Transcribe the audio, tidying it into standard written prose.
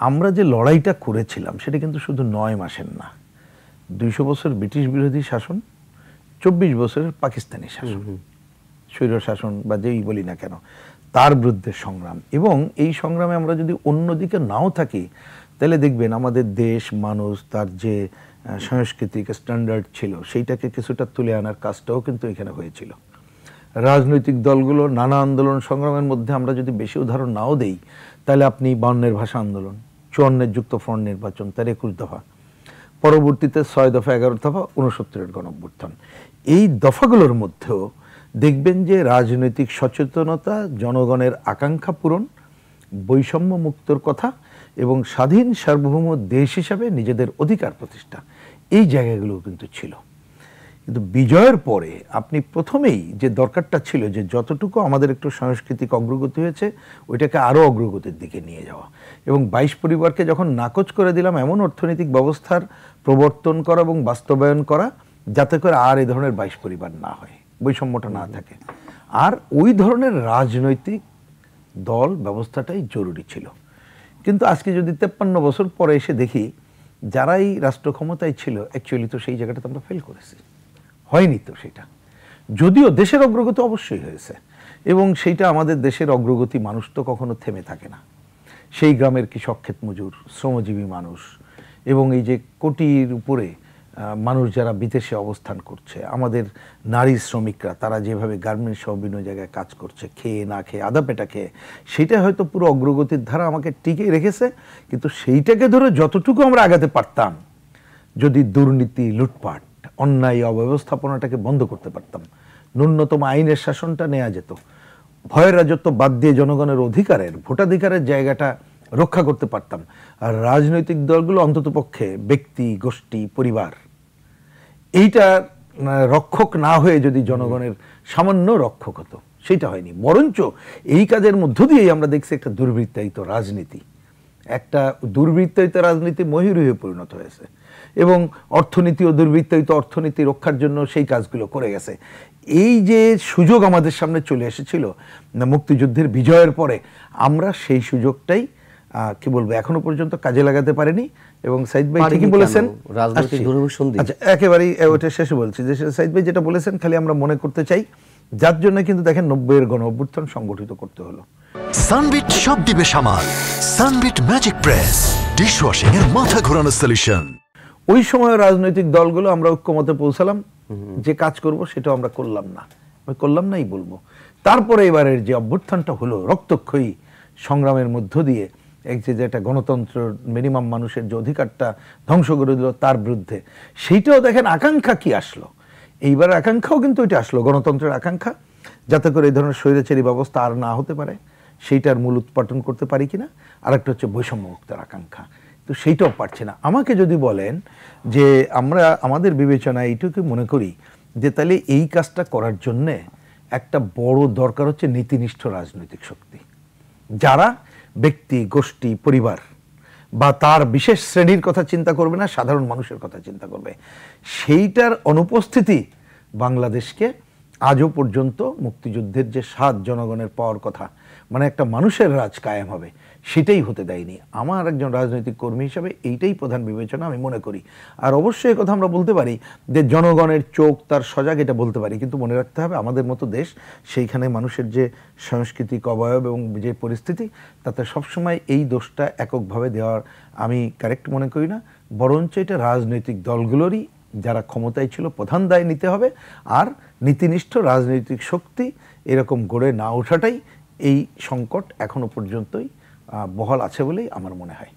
আমরা যে লড়াইটা করেছিলাম সেটা কিন্তু শুধু 9 মাসের না, 200 বছর ব্রিটিশ বিরোধী শাসন, 24 বছরের পাকিস্তানি শাসন, স্বৈর শাসন বা যেই বলি না কেন, তার বিরুদ্ধে সংগ্রাম। এবং এই সংগ্রামে আমরা যদি অন্যদিকে নাও থাকি, তাহলে দেখবেন আমাদের দেশ, মানুষ, তার যে সাংস্কৃতিক স্ট্যান্ডার্ড ছিল সেইটাকে কিছুটা তুলে আনার কাজটাও কিন্তু এখানে হয়েছিল। রাজনৈতিক দলগুলো নানা আন্দোলন সংগ্রামের মধ্যে আমরা যদি বেশি উদাহরণ নাও দেই, তাহলে আপনি 52-এর ভাষা আন্দোলন, 54-এর যুক্তফ্রন্ট নির্বাচন, তার 21 দফা, পরবর্তীতে 6 দফা, 11 দফা, 69-এর গণঅভ্যুত্থান, এই দফাগুলোর মধ্যেও দেখবেন যে রাজনৈতিক সচেতনতা, জনগণের আকাঙ্ক্ষা পূরণ, বৈষম্য মুক্তর কথা এবং স্বাধীন সার্বভৌম দেশ হিসাবে নিজেদের অধিকার প্রতিষ্ঠা, এই জায়গাগুলো কিন্তু ছিল। কিন্তু বিজয়ের পরে আপনি প্রথমেই যে দরকারটা ছিল যে যতটুকু আমাদের একটু সাংস্কৃতিক অগ্রগতি হয়েছে ওইটাকে আরও অগ্রগতির দিকে নিয়ে যাওয়া, এবং 22 পরিবারকে যখন নাকচ করে দিলাম, এমন অর্থনৈতিক ব্যবস্থার প্রবর্তন করা এবং বাস্তবায়ন করা যাতে করে আর এই ধরনের 22 পরিবার না হয়, বৈষম্যটা না থাকে। আর ওই ধরনের রাজনৈতিক দল ব্যবস্থাটাই জরুরি ছিল। কিন্তু আজকে যদি 53 বছর পরে এসে দেখি যারাই রাষ্ট্র ক্ষমতায় ছিল অ্যাকচুয়ালি তো সেই জায়গাটাতে আমরা ফেল করেছি, হয়নি তো সেটা। যদিও দেশের অগ্রগতি অবশ্যই হয়েছে, এবং সেইটা আমাদের দেশের অগ্রগতি, মানুষ তো কখনো থেমে থাকে না। সেই গ্রামের কৃষক, ক্ষেত মজুর, শ্রমজীবী মানুষ, এবং এই যে কোটির উপরে মানুষ যারা বিদেশে অবস্থান করছে, আমাদের নারী শ্রমিকরা, তারা যেভাবে গার্মেন্টস সহ বিভিন্ন জায়গায় কাজ করছে, খেয়ে না খেয়ে, আধা পেটা খেয়ে, সেইটা হয়তো পুরো অগ্রগতির ধারা আমাকে টিকে রেখেছে। কিন্তু সেইটাকে ধরে যতটুকু আমরা আগাতে পারতাম, যদি দুর্নীতি, লুটপাট, অন্যায়, অব্যবস্থাপনাটাকে বন্ধ করতে পারতাম, ন্যূনতম আইনের শাসনটা নেওয়া যেত, ভয়ের রাজত্ব বাদ দিয়ে জনগণের অধিকারের, ভোটাধিকারের জায়গাটা রক্ষা করতে পারতাম, আর রাজনৈতিক দলগুলো অন্ততপক্ষে ব্যক্তি, গোষ্ঠী, পরিবার, এইটা রক্ষক না হয়ে যদি জনগণের সামান্য রক্ষক হতো, সেটা হয়নি। বরঞ্চ এই কাজের মধ্য দিয়েই আমরা দেখছি একটা দুর্বৃত্তায়িত রাজনীতি, একটা দুর্বৃত্তায়িত রাজনীতি ময়ূরী হয়ে পরিণত হয়েছে, এবং অর্থনীতি ও দুর্বৃত্তায়িত অর্থনীতি রক্ষার জন্য সেই কাজগুলো করে গেছে। এই যে সুযোগ আমাদের সামনে চলে এসেছিল মুক্তিযুদ্ধের বিজয়ের পরে, আমরা সেই সুযোগটাই কি বলবো এখনো পর্যন্ত কাজে লাগাতে পারিনি। এবং সাইদ ভাই ঠিকই বলেছেন, আচ্ছা একেবারেই ওটা শেষে বলছি যে সাইদ ভাই যেটা বলেছেন খালি আমরা মনে করতে চাই, যার জন্য কিন্তু দেখেন 90-এর গণঅভ্যুত্থান সংগঠিত করতে হলো। সানবিট সব দিবে সামাল, সানবিট ম্যাজিক প্রেস, ডিশওয়াশিং এর মাথা ঘোরানো সলিউশন। ওই সময় রাজনৈতিক দলগুলো আমরা ঐক্যমতে পৌঁছালাম, যে কাজ করব সেটাও আমরা করলাম না, আমি করলাম নাই বলবো। তারপরে এবারের যে অভ্যুত্থানটা হলো রক্তক্ষয়ী সংগ্রামের মধ্য দিয়ে, এক যে একটা গণতন্ত্র, মিনিমাম মানুষের যে অধিকারটা ধ্বংস করে দিল তার বিরুদ্ধে, সেইটাও দেখেন আকাঙ্ক্ষা কি আসলো। এইবার আকাঙ্ক্ষাও কিন্তু এটা আসলো, গণতন্ত্রের আকাঙ্ক্ষা, যাতে করে এই ধরনের স্বৈরাচারী ব্যবস্থা আর না হতে পারে, সেইটার মূল উৎপাটন করতে পারি কিনা। আর একটা হচ্ছে বৈষম্য মুক্তের আকাঙ্ক্ষা, তো সেইটাও পারছে না। আমাকে যদি বলেন যে আমরা আমাদের বিবেচনায় এইটুকু মনে করি যে তাহলে এই কাজটা করার জন্যে একটা বড় দরকার হচ্ছে নীতিনিষ্ঠ রাজনৈতিক শক্তি, যারা ব্যক্তি, গোষ্ঠী, পরিবার বা তার বিশেষ শ্রেণীর কথা চিন্তা করবে না, সাধারণ মানুষের কথা চিন্তা করবে। সেইটার অনুপস্থিতি বাংলাদেশকে আজও পর্যন্ত মুক্তিযুদ্ধের যে স্বাদ জনগণের পাওয়ার কথা, মানে একটা মানুষের রাজ কায়েম হবে, সেটাই হতে দেয়নি। আমার একজন রাজনৈতিক কর্মী হিসাবে এইটাই প্রধান বিবেচনা আমি মনে করি। আর অবশ্যই কথা আমরা বলতে পারি যে জনগণের চোখ তার সজাগ, এটা বলতে পারি, কিন্তু মনে রাখতে হবে আমাদের মতো দেশ, সেইখানে মানুষের যে সাংস্কৃতিক অবয়ব এবং যে পরিস্থিতি, তাতে সবসময় এই দোষটা এককভাবে দেওয়ার আমি কারেক্ট মনে করি না। বরঞ্চ এটা রাজনৈতিক দলগুলোরই, যারা ক্ষমতায় ছিল, প্রধান দায় নিতে হবে। আর নীতিনিষ্ঠ রাজনৈতিক শক্তি এরকম গড়ে না ওঠাটাই এই সংকট এখনো পর্যন্তই বহাল আছে বলেই আমার মনে হয়।